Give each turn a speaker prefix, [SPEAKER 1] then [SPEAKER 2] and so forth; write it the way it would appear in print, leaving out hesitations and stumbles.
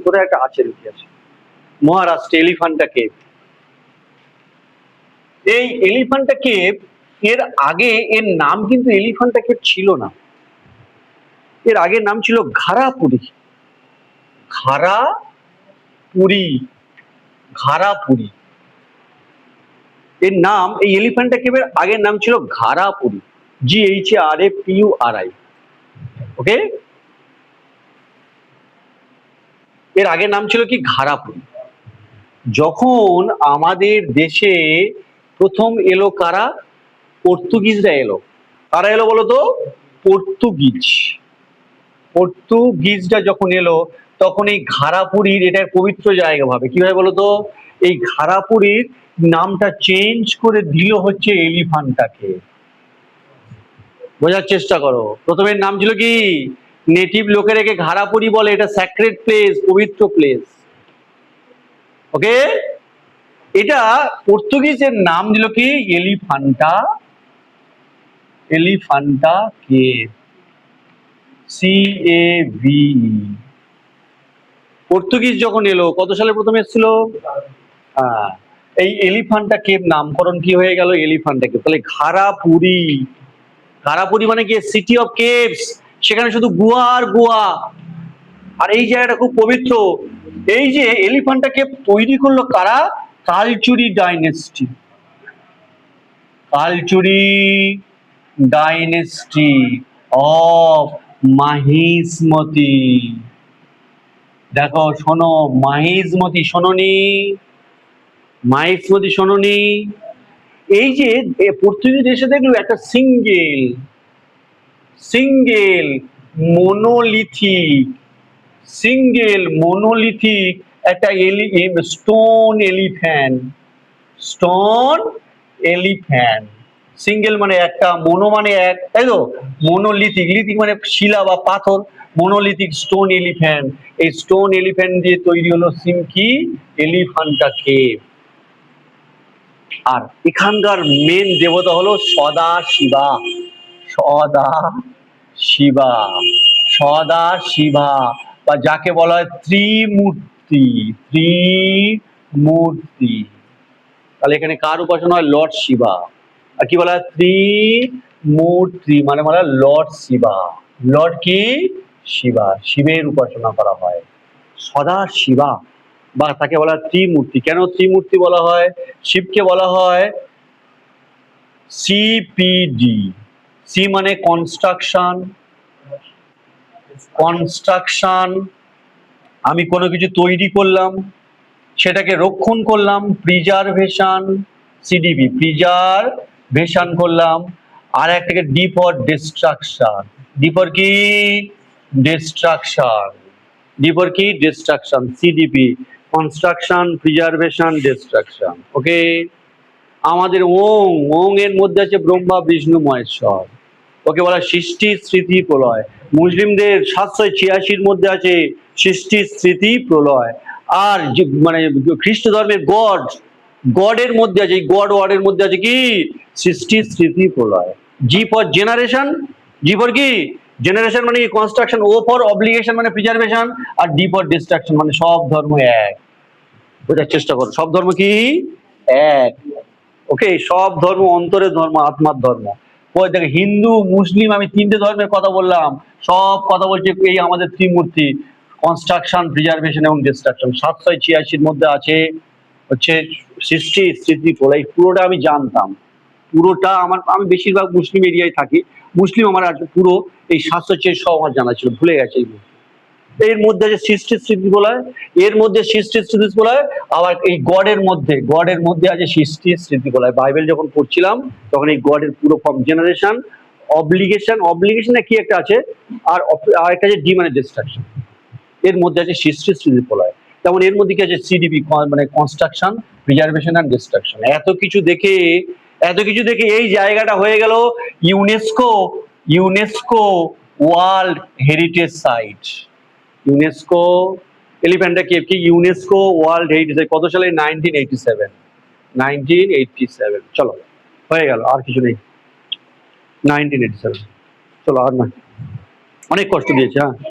[SPEAKER 1] কোথায় একটা আছে ইতিহাসে, মহারাষ্ট্রে এলিফ্যান্টা কেভ। এই এলিফ্যান্টা কেভ এর আগে এর নাম কিন্তু এলিফ্যান্টা কেভ ছিল না, এর আগের নাম ছিল ঘারাপুরি। ঘারাপুরি, ঘারাপুরি এর নাম, এই এলিফ্যান্টা কেভের আগের নাম ছিল ঘারাপুরি, GHARAPURI। ওকে, এর আগের নাম ছিল কি ঘারাপুরি। যখন আমাদের দেশে প্রথম এলো কারা, পর্তুগিজরা এলো। কারা এলো বলতো? পর্তুগিজ। পর্তুগিজরা যখন এলো তখন এই ঘারাপুরীর, এটা পবিত্র জায়গা ভাবে, কিভাবে বলতো, এই ঘারাপুরীর নামটা চেঞ্জ করে দিল হচ্ছে এলিফ্যান্টাকে। বোঝার চেষ্টা করো, প্রথমের নাম ছিল কি, নেটিভ লোকের একে ঘারাপুরি বলে, এটা স্যাক্রেড প্লেস, পবিত্র প্লেস। ওকে, এটা পর্তুগিজের নাম দিল কি Elephanta, Elephanta cave, CAVE। Portuguese যখন এলো, কত সালে প্রথম এসেছিল? এই এলিফ্যান্টা কেভ নামকরণ কি হয়ে গেল, এলিফ্যান্টা কেভ। তাহলে ঘারাপুরি, ঘারাপুরি মানে কি, সিটি অফ কেভস, সেখানে শুধু গুহা আর গুহা। আর এই জায়গাটা খুব পবিত্র। এই যে এলিফ্যান্টা কেভ তৈরি করলো কারা, কালচুরি ডাইনেস্টি, কালচুরি ডাইনেস্টি অফ মাহিষ্মতি। দেখো শোনো, মাহিষ্মতি শোনোনি, মাহিষ্মতি শোনোনি। এই যে পর্তুগিজ এসে দেখলো একটা single single monolithic, single monolithic একটা stone elephant, stone elephant. Single মানে একটা, মোনো মানে এক, তাই তো, মোনোলিথিক, লিথিক মানে শিলা বা পাথর, মোনোলিথিক স্টোন এলিফ্যান্ট। এই স্টোন এলিফ্যান্ট দিয়ে তৈরি হলো কি, এলিফ্যান্টা কেভ। আর এখানকার মেন দেবতা হলো সদা শিবা, সদা শিবা, সদা শিবা, বা যাকে বলা হয় ত্রিমূর্তি, ত্রিমূর্তি। তাহলে এখানে কার উপাসনা হয়, লর্ড শিবা। আর কি বলা হয়, ত্রিমূর্তি মানে বলা হয় লর্ড শিবা, লর্ড কি, শিবা, শিবের উপাসনা করা হয় সদা শিবা, বা তাকে বলা হয় ত্রিমূর্তি। কেন ত্রিমূর্তি বলা হয়? শিবকে বলা হয় CPD, সি মানে কনস্ট্রাকশন, কনস্ট্রাকশন, আমি কোনো কিছু তৈরি করলাম, সেটাকে রক্ষণ করলাম, প্রিজার্ভেশন, CDP, প্রিজার্ভেশন করলাম। আর একটাকে D for destruction, D for কি, ডিস্ট্রাকশন, ডি ফর কি, destruction, CDP, construction, preservation, destruction. Okay, আমাদের ওং, ওং এর মধ্যে আছে ব্রহ্মা বিষ্ণু মহেশ্বর, ওকে বলা সৃষ্টি স্মৃতি প্রলয়। মুসলিমদের 786 মধ্যে আছে সৃষ্টি স্মৃতি প্রলয়। আর মানে খ্রিস্ট ধর্মের গড, গডের মধ্যে আছে, গড ওয়ার্ডের মধ্যে আছে কি, সৃষ্টি স্মৃতি প্রলয়। G for generation, G for কি, জেনারেশন মানে কি, কনস্ট্রাকশন। ও ফর অব্লিগেশন মানে প্রিজার্ভেশন। আর ডি ফর ডিস্ট্রাকশন মানে সব ধর্ম এক। বোঝার চেষ্টা করো, সব ধর্ম কি এক। ওকে, সব ধর্ম অন্তরের ধর্ম, আত্মার ধর্ম। ওই দেখে হিন্দু মুসলিম, আমি তিনটে ধর্মের কথা বললাম, সব কথা বলছে এই আমাদের ত্রিমূর্তি, কনস্ট্রাকশন, প্রিজার্ভেশন এবং ডিস্ট্রাকশন। 786 মধ্যে আছে হচ্ছে সৃষ্টি স্মৃতি প্রলয়। পুরোটা আমি জানতাম, পুরোটা আমার, আমি বেশিরভাগ মুসলিম এরিয়ায় থাকি, মুসলিম আমার আছে, পুরো এই 786 সব আমার জানা ছিল, ভুলে গেছে। এর মধ্যে আছে সৃষ্টি স্মৃতি প্রলয়, এর মধ্যে সৃষ্টি স্মৃতি প্রলয়। আবার এই গডের মধ্যে, গডের মধ্যে আছে সৃষ্টি স্মৃতি প্রলয়। বাইবেল যখন পড়ছিলাম তখন এই গডের পুরো ফর্ম, জেনারেশন, অব্লিগেশন, অব্লিগেশনে কি একটা আছে, আর একটা আছে ডি মানে ডিস্ট্রাকশন। এর মধ্যে আছে সৃষ্টি স্মৃতি প্রলয়। তেমন এর মধ্যে কি আছে, CDP মানে কনস্ট্রাকশন, প্রিজার্ভেশন এন্ড ডিস্ট্রাকশন। এত কিছু দেখে, এত কিছু দেখে এই জায়গাটা হয়ে গেল UNESCO, UNESCO world heritage site. UNESCO, Elephanta cave কি ইউনেস্কো ওয়ার্ল্ড হেরিটেজ, কত সালে, 1987, 1987। চলো হয়ে গেল, আর কিছু নেই, 1987। চলো আর না, অনেক কষ্ট দিয়েছে। হ্যাঁ।